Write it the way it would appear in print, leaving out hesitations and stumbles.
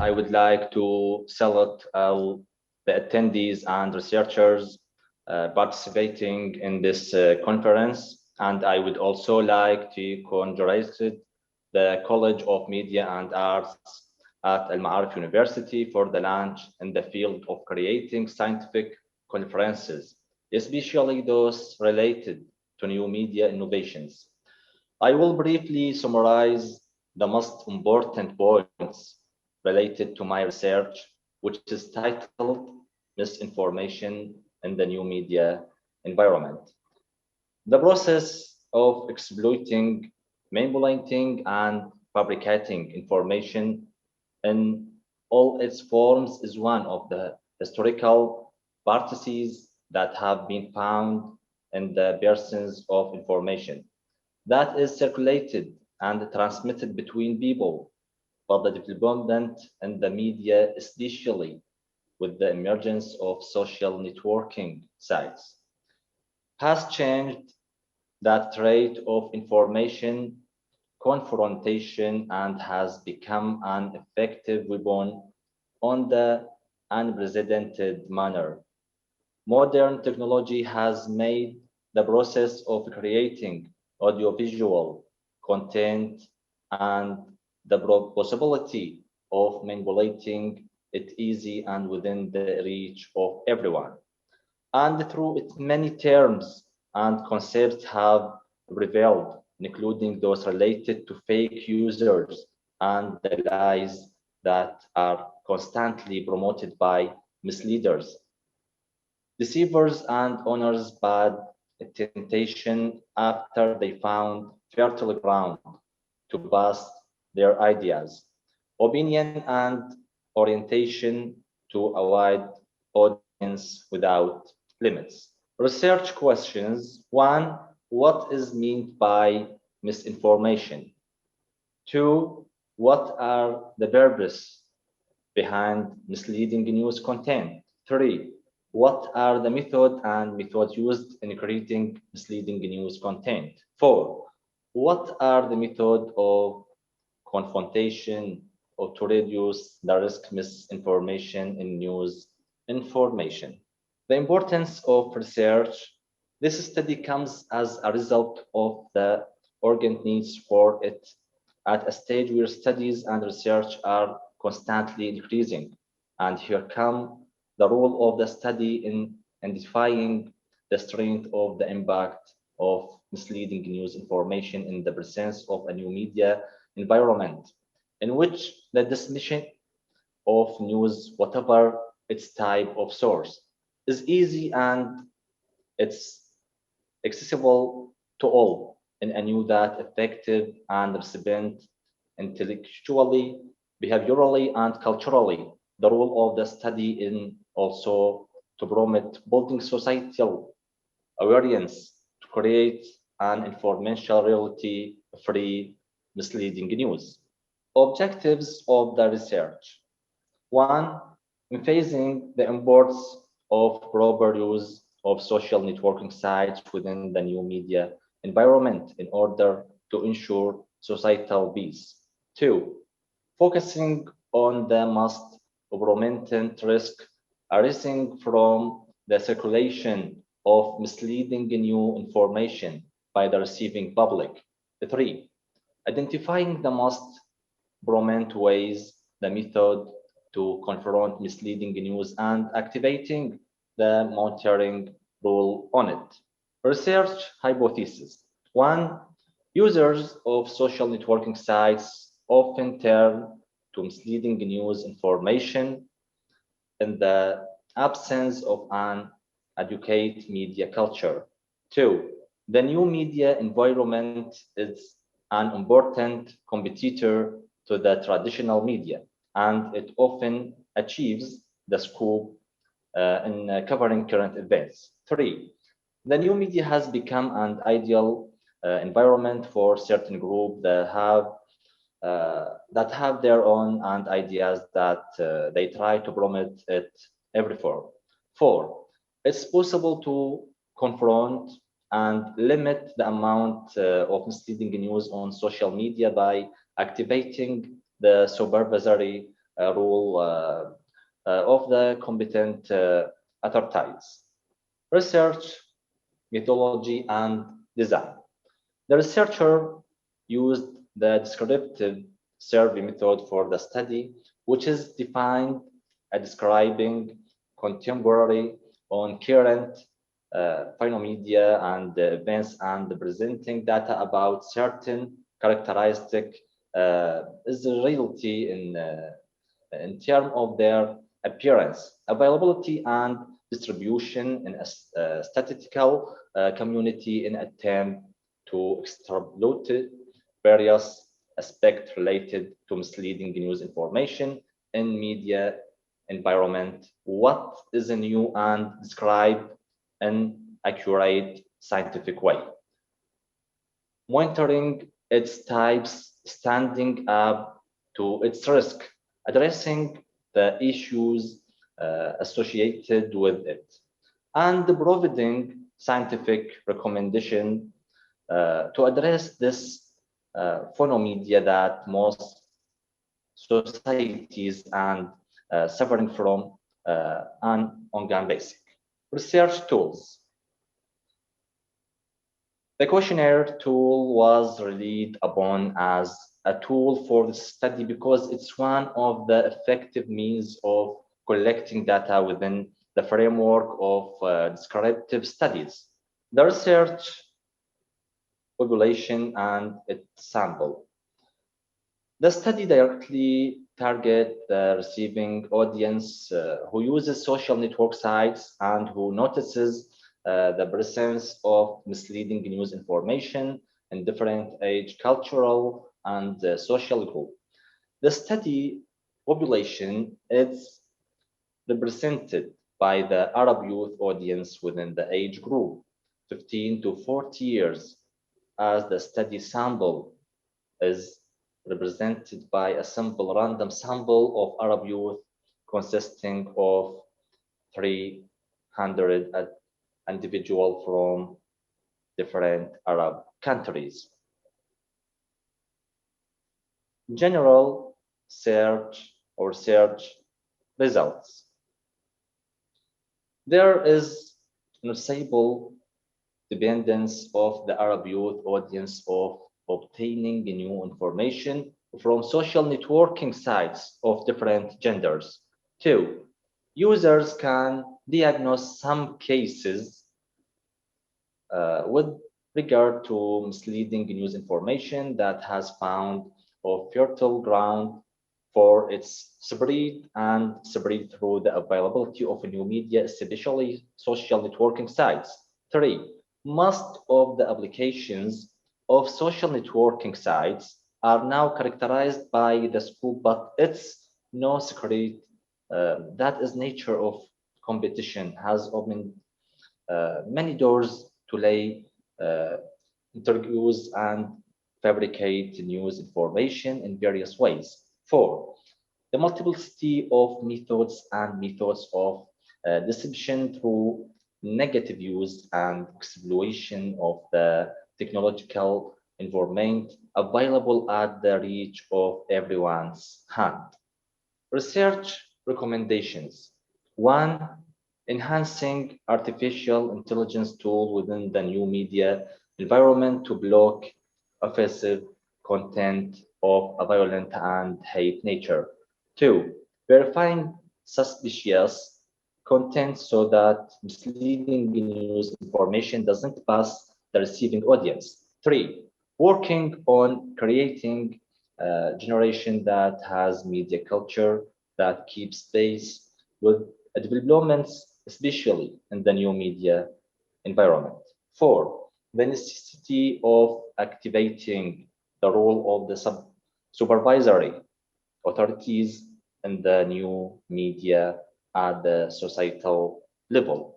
I would like to salute the attendees and researchers participating in this conference. And I would also like to congratulate the College of Media and Arts at Al Ma'arif University for the launch in the field of creating scientific conferences, especially those related to new media innovations. I will briefly summarize the most important points related to my research, which is titled Misinformation in the New Media Environment. The process of exploiting, manipulating, and fabricating information in all its forms is one of the historical practices that have been found in the persons of information that is circulated and transmitted between people, but the development in the media, especially with the emergence of social networking sites, has changed that trade of information confrontation and has become an effective weapon on the unprecedented manner. Modern technology has made the process of creating audiovisual content and the possibility of manipulating it easy and within the reach of everyone. And through it, many terms and concepts have prevailed, including those related to fake users and the lies that are constantly promoted by misleaders, deceivers, and owners bad temptation after they found fertile ground to pass their ideas, opinion, and orientation to a wide audience without limits. Research questions. One, what is meant by misinformation? Two, what are the purpose behind misleading news content? Three, what are the methods used in creating misleading news content? Four, what are the methods of confrontation or to reduce the risk misinformation in news information? The importance of research. This study comes as a result of the urgent needs for it at a stage where studies and research are constantly increasing. And here come the role of the study in identifying the strength of the impact of misleading news information in the presence of a new media environment in which the dissemination of news, whatever its type of source, is easy and it's accessible to all in a new that effective and recipient intellectually, behaviorally, and culturally. The role of the study in also to promote building societal awareness to create an information reality free misleading news. Objectives of the research. One, emphasizing the importance of proper use of social networking sites within the new media environment in order to ensure societal peace. Two, focusing on the most prominent risk arising from the circulation of misleading new information by the receiving public. Three, identifying the most prominent ways, the method to confront misleading news and activating the monitoring rule on it. Research hypothesis. One, users of social networking sites often turn to misleading news information in the absence of an educated media culture. Two, the new media environment is an important competitor to the traditional media, and it often achieves the scope in covering current events. Three, the new media has become an ideal environment for certain groups that have their own and ideas that they try to promote it every form. Four, it's possible to confront and limit the amount of misleading news on social media by activating the supervisory role of the competent authorities. Research, methodology, and design. The researcher used the descriptive survey method for the study, which is defined as describing contemporary on current phenomena and events and presenting data about certain characteristic is the reality in terms of their appearance, availability, and distribution in a statistical community in attempt to extrapolate various aspects related to misleading news information in media environment. What is new and described in accurate scientific way? Monitoring its types, standing up to its risk, addressing the issues associated with it, and providing scientific recommendation to address this phenomena that most societies and suffering from an ongoing basic. Research tools. The questionnaire tool was relied upon as a tool for the study because it's one of the effective means of collecting data within the framework of descriptive studies. The research population and its sample. The study directly target the receiving audience who uses social network sites and who notices the presence of misleading news information in different age, cultural, and social group. The study population is represented by the Arab youth audience within the age group 15 to 40 years, as the study sample is represented by a simple random sample of Arab youth consisting of 300 individuals from different Arab countries. General search results. There is noticeable dependence of the Arab youth audience of obtaining new information from social networking sites of different genders. Two, users can diagnose some cases with regard to misleading news information that has found a fertile ground for its spread and spread through the availability of new media, especially social networking sites. Three, most of the applications of social networking sites are now characterized by the scope, but it's no secret that is nature of competition has opened many doors to lay interviews and fabricate news information in various ways. Four, the multiplicity of methods of deception through negative use and exploitation of the technological environment available at the reach of everyone's hand. Research recommendations. One, enhancing artificial intelligence tool within the new media environment to block offensive content of a violent and hate nature. Two, verifying suspicious content so that misleading news information doesn't pass the receiving audience. Three, working on creating a generation that has media culture that keeps pace with developments, especially in the new media environment. Four, the necessity of activating the role of the supervisory authorities in the new media at the societal level.